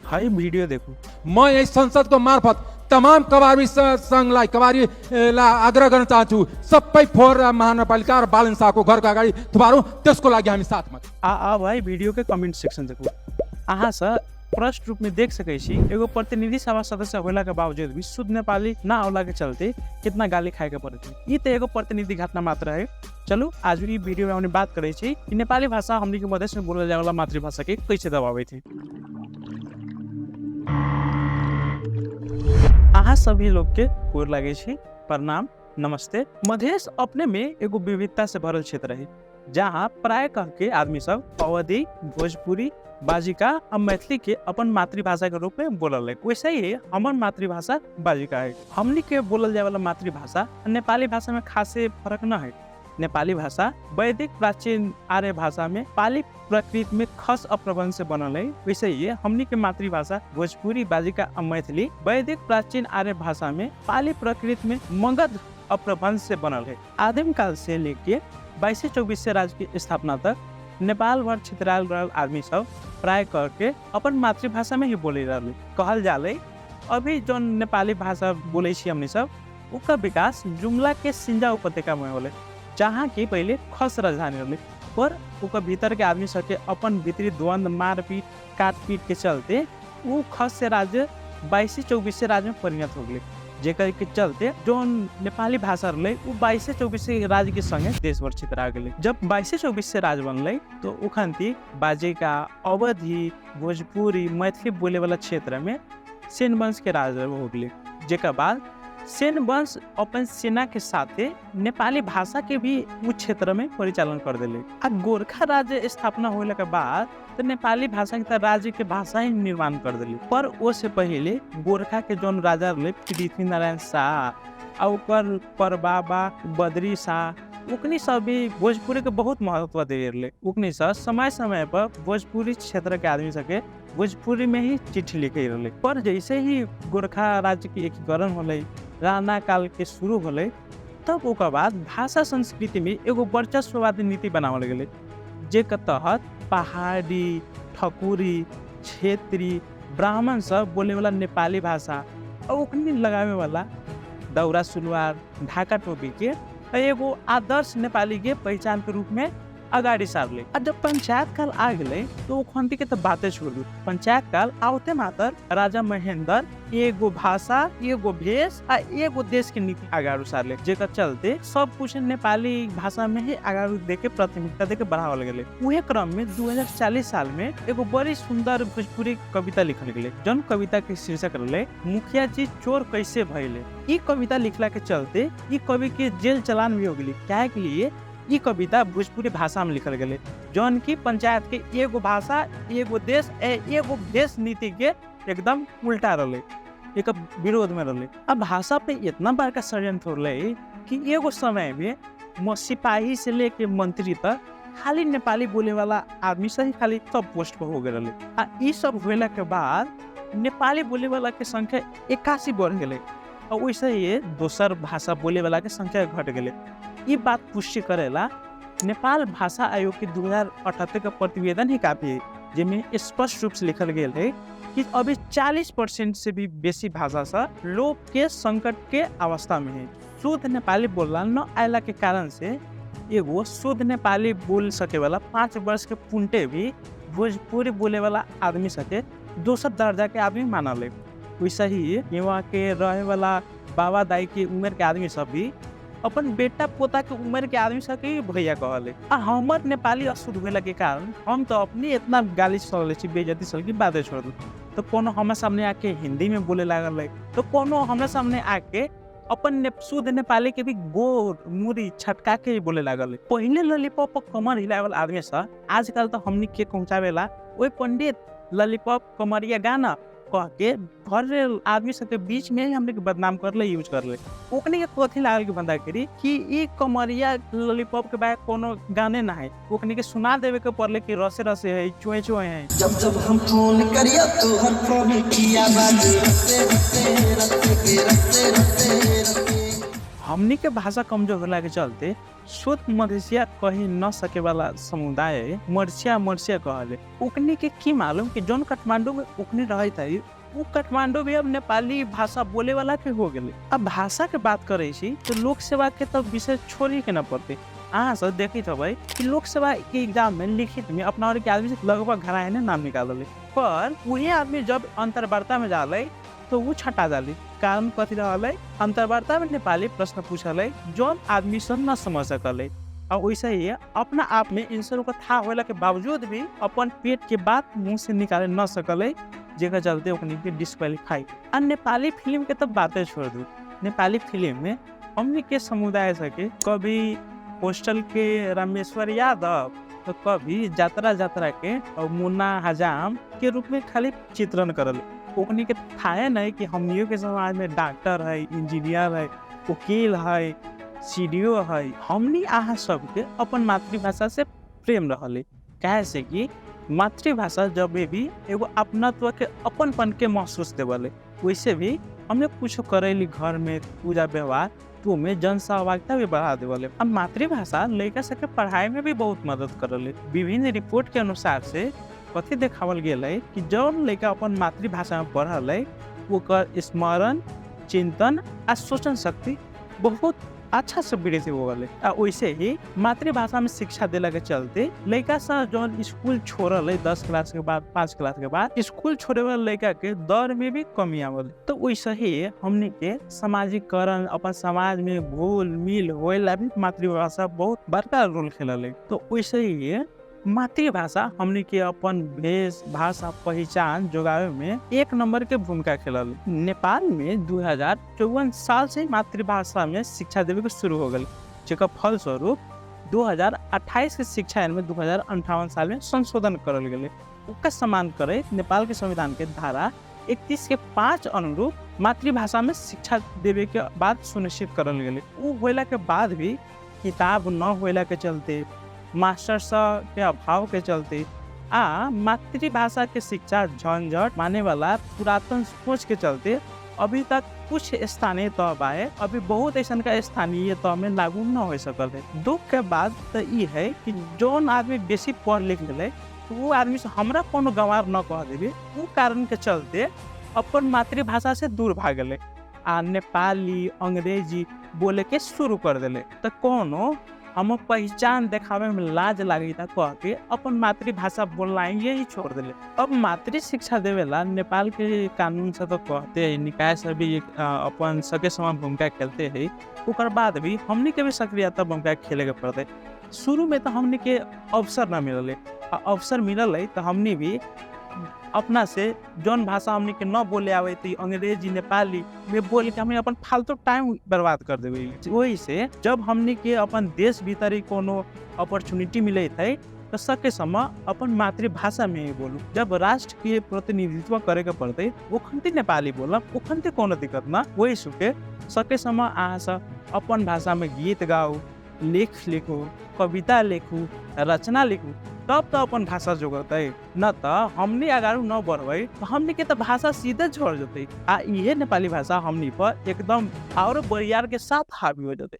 High video देखो। म यही संसदको मार्फत तमाम कबारी सङ्घलाई कबारीलाई आग्रह गर्न चाहन्छु, सबै फोहोर महानगरपालिका र बालन शाहको घरको अगाडि थुपारौँ, त्यसको लागि हामी साथमा। आ भाई वीडियो के कमेंट सेक्शन देखो। अहाँ से स्पष्ट रूप में देख सकै छी एगो प्रतिनिधि सभा सदस्य होला के बावजूद भी शुद्ध नेपाली ना होला के चलते कितना गाली खाए के पड़े थे। ये तो एगो प्रतिनिधि घटना मात्र है। चलो आज भी वीडियो में हमने बात करे छी कि नेपाली भाषा हमनी के मधेश में बोलल जाए वाला मातृभाषा के कैसे दबावे थे। अहाँ सभी लोग के गोर लागे छी, प्रणाम, नमस्ते। मधेश अपने में एगो विविधता से भरल क्षेत्र है, जहाँ प्राय कह के आदमी सब अवधी, भोजपुरी, बाजिका और मैथिली के अपन मातृभाषा के रूप में बोलल है। वैसे ही हमर मातृभाषा बाजिका है। हमनी के बोलल जाए वाला मातृभाषा नेपाली भाषा में खासे फर्क न है। नेपाली भाषा वैदिक प्राचीन आर्य भाषा में पाली प्रकृत में खस अप्रबंध से बनल है। वैसे ही हमनी के मातृभाषा भोजपुरी, बाजिका और मैथिली वैदिक प्राचीन आर्य भाषा में पाली प्रकृत में मगध अप्रबंध से बनल है। आदिम काल से लेके 2200-2400 राज्य की स्थापना तक नेपाल भर छितराल रहल आदमी सब प्राय करके अपन मातृभाषा में ही बोले रहले। कहल जाले अभी जो नेपाली भाषा बोले छी हमनी सब, उसका विकास जुमला के सिंजा उपत्यका में होले, जहाँ की पहले खस राजधानी रहले। पर उसका भीतर के आदमी सब के अपन भीतरी द्वंद, मारपीट, काटपीट के चलते वो खस से राज्य 2200-2400 राज्य में परिणत हो गए, जेकर के चलते जो नेपाली भाषा रहे वो 2200-2400 राज्य के संगे देश भर छितरा गए। जब 2200-2400 राज्य बनल तो उखंती बाजिका, अवधी, भोजपुरी, मैथिली बोले वाला क्षेत्र में सेन वंश के राज हो गए। जेकर बाद सेन वंश अपन सेना के साथे नेपाली भाषा के भी उस क्षेत्र में परिचालन कर दिले। आ गोरखा राज्य स्थापना होने के बाद तो नेपाली भाषा के राज्य के भाषा ही निर्माण कर दिले। पर उससे पहले गोरखा के जौन राजा रहे पृथ्वीनारायण शाह और परबाबा बद्री शाह, उकनी सब भी भोजपुरी के बहुत महत्व दे रहे। उकनी सब समय समय पर भोजपुरी क्षेत्र के आदमी सबके भोजपुरी में ही चिट्ठी लिखे रहे। पर जैसे ही गोरखा राज्य के एकीकरण होले, राणा काल के शुरू होले, तब ओकर बाद भाषा संस्कृति में एगो वर्चस्ववादी नीति बनावल गेले, जेकर तहत पहाड़ी, ठकुरी, क्षेत्री, ब्राह्मण सब बोले वाला नेपाली भाषा और ओकनी लगावे वाला दौरा सुलवार, ढाका टोपी के एगो आदर्श नेपाली के पहचान के रूप में अगाडि सारले। और जब पंचायत काल आ गए तो खंती के तो बातें छोड़ दी। पंचायत काल आते मात्र राजा महेंद्र एगो भाषा, एगो भेष आ एगो देश के नीति आगारू सारले, जेकर चलते सब कुछ नेपाली भाषा में ही आगारू देके प्राथमिकता देके बढ़ावल गेले। उहे क्रम में 2040 साल में एगो बड़ी सुंदर भोजपुरी कविता लिखल गेले, जौन कविता के शीर्षक रहे मुखिया जी चोर कैसे भइले। ई कविता लिखला के चलते ई कवि के जेल चलान भी हो गई। क्या के लिए ये कविता भोजपुरी भाषा में लिखल गए, जौन की पंचायत के एगो भाषा, एगो देश, एगो देश नीति के एकदम उल्टा रहे, एक विरोध में रहे। अब भाषा पे इतना बड़का षड्यंत्र रहे कि एगो समय में सिपाही से लेके मंत्री तक खाली नेपाली बोले वाला आदमी से ही खाली सब पोस्ट पर हो गए रहे। ये सब होला के बाद नेपाली बोले वाला के संख्या 81 बढ़ गए और वैसे ही दोसर भाषा बोले वाला के संख्या घट गए। ये बात पुष्टि करेला नेपाल भाषा आयोग के 2078 का प्रतिवेदन ही काफी है, जिसमें स्पष्ट रूप से लिखल गया है कि अभी 40% से भी बेसी भाषा सा लोप के संकट के अवस्था में है। शुद्ध नेपाली बोलना न आयला के कारण से एगो शुद्ध नेपाली बोल सके वाला 5 वर्ष के पुंटे भी भोजपुरी बोले वाला आदमी सके दोसर दर्जा के आदमी मानल है। वैसे ही यहाँ के रहे वाला बाबा दाई की उम्र के आदमी सब भी अपन बेटा पोता के उम्र के आदमी सब के भैया कहले। हमर नेपाली अशुद्ध होला के कारण हम तो अपनी इतना गाली सले छी, बेइज्जती सले की बातें छोड़ दू। तो कोनो हमारे सामने आके हिंदी में बोले लागल है, तो कोनो हमारे सामने आके अपन शुद्ध नेपाली के भी गोर मुरी छटका के बोले लागल है। पहले लॉलीपॉप कमर हिलावल आदमी सब आजकल तो हमनी के पहुंचावेला ओए पंडित लॉलीपॉप कमरिया गाना कह के भर आदमी सबके बीच में हमने के बदनाम कर ले, यूज कर ले। ओकने के कथी लागल के बंदा करी कि ई कमरिया लॉलीपॉप के बाद कोनो गाने ना है, ओकने के सुना देवे के पड़ले कि रसे रसे है, चोए चोए है। जब जब हम फोन करिया तो हर फोन की आवाज रसे रसे रसे के रसे रसे रसे। हमनी के भाषा कमजोर होला के चलते शुद्ध मधेसिया कही न सके वाला समुदाय मर्सिया कहले। उकनी के की मालूम कि जौन काठमांडू में उकनी रहत है वो काठमांडू भी अब नेपाली भाषा बोले वाला के हो गए। अब भाषा के बात करे छी तो लोक सेवा के तो विषय छोड़ी के न पड़ते। अहाँ सब देखित हबै कि लोक सेवा के एग्जाम में लिखित में अपना और के आदमी से लगभग घरायने नाम निकालले, पर वही आदमी जब अंतर्वार्ता में जाले तो वो छटा जाली। कारण कथी रहले, अंतर्वार्ता में नेपाली प्रश्न पूछले जौन आदमी सब न समझ सकले, और वैसे ही अपना आप में आंसर को था होला के बावजूद भी अपन पेट के बात मुंह से निकाले न सकले, जेकर चलते ओकनी के डिस्क्वालीफाई। और नेपाली फिल्म के तो बातें छोड़ दू, नेपाली फिल्म में हमनी के समुदाय सके कभी हॉस्टल के रामेश्वर यादव तो कभी यात्रा के और मुन्ना हजाम के रूप में खाली चित्रण करल। ओकनी के था नहीं कि हमनियों के समाज में डॉक्टर है, इंजीनियर है, वकील है, सीडीओ है। हमनी आहा सबके अपन मातृभाषा से प्रेम रहले, कहे से कि मातृभाषा जब भी एगो अपनत्व के अपनपन के महसूस देवले। वैसे भी हमने कुछ करेली घर में पूजा व्यवहार तो में जन सहभागिता भी बढ़ा देवले। अब मातृभाषा लड़का सबके पढ़ाई में भी बहुत मदद करले। विभिन्न रिपोर्ट के अनुसार से कथी देखावल गेल है कि जौन लड़का अपन मातृभाषा में पढ़ल है ओकर स्मरण, चिंतन आ सोचन शक्ति बहुत अच्छा से वृद्धि हो गए। वैसे ही मातृभाषा में शिक्षा दिला के चलते लड़का सब जौन स्कूल छोड़ल है 10 क्लास के बाद 5 क्लास के बाद स्कूल छोड़े वाला लड़का के दर में भी कमी आवल। तो वैसे ही हमने के सामाजिकरण अपन समाज में घुल मिल होएला भी मातृभाषा बहुत बड़का रोल खेलल है। तो वैसे ही मातृभाषा हमने के अपन भेष भाषा पहचान जोगावे में एक नंबर के भूमिका खेलल। नेपाल में 2054 साल से मातृभाषा में शिक्षा देवे के शुरू हो गए, जेकर फलस्वरूप 2028 के शिक्षा में 2058 साल में संशोधन करल गए। उसका सम्मान करे नेपाल के संविधान के धारा 31 के 5 अनुरूप मातृभाषा में शिक्षा देवे के बाद सुनिश्चित करल गए। वो होला के बाद भी किताब न होला के चलते, मास्टर्स के अभाव के चलते मातृभाषा के शिक्षा झंझट माने वाला पुरातन सोच के चलते अभी तक कुछ स्थानीय तह आए, अभी बहुत ऐसा का स्थानीय तह में लागू न हो सकल है। दुख के बात तो ये है कि जौन आदमी बेसी पढ़ लिख ले तो वो आदमी से हमरा कोनो गंवार न कह देवे, वो कारण के चलते अपन मातृभाषा से दूर भाग गए आ नेपाली अंग्रेजी बोले के शुरू कर दिले। तो कोनो हम पहचान देखावे में लाज लगी था कह के अपन मातृभाषा बोलना ही छोड़ दिले। अब मातृ शिक्षा देवेला नेपाल के कानून से तो कहते हैं, निकाय से भी अपन सके समान भूमिका खेलते हैं, उसके बाद भी हमने के भी सक्रियता भूमिका खेले के पड़ते। शुरू में तो हमने के अवसर न मिलल, अवसर मिलल है तो हमने भी अपना से जौन भाषा हमने के न बोले आवे थी अंग्रेजी नेपाली में बोल के हमें अपन फालतू टाइम बर्बाद कर देवे। वही से जब हमने के अपन देश भीतर कोनो अपॉर्चुनिटी मिले थे तो सके समय अपन मातृभाषा में ही बोलू। जब राष्ट्र के प्रतिनिधित्व करे के पड़ते वो खंती नेपाली बोला, वो खंती कोनो दिक्कत ना। वही सुके सके समय आ अपन भाषा में गीत गाओ, लेख लिखो, कविता लिखू, रचना लिखू, तब तो अपन भाषा जोगते। न तो हमने अगाडि न बढ़बै तो हमने के तो भाषा सीधे छोड़ जते। ये नेपाली भाषा हमनी पर एकदम और बरियार के साथ हावी हो जते।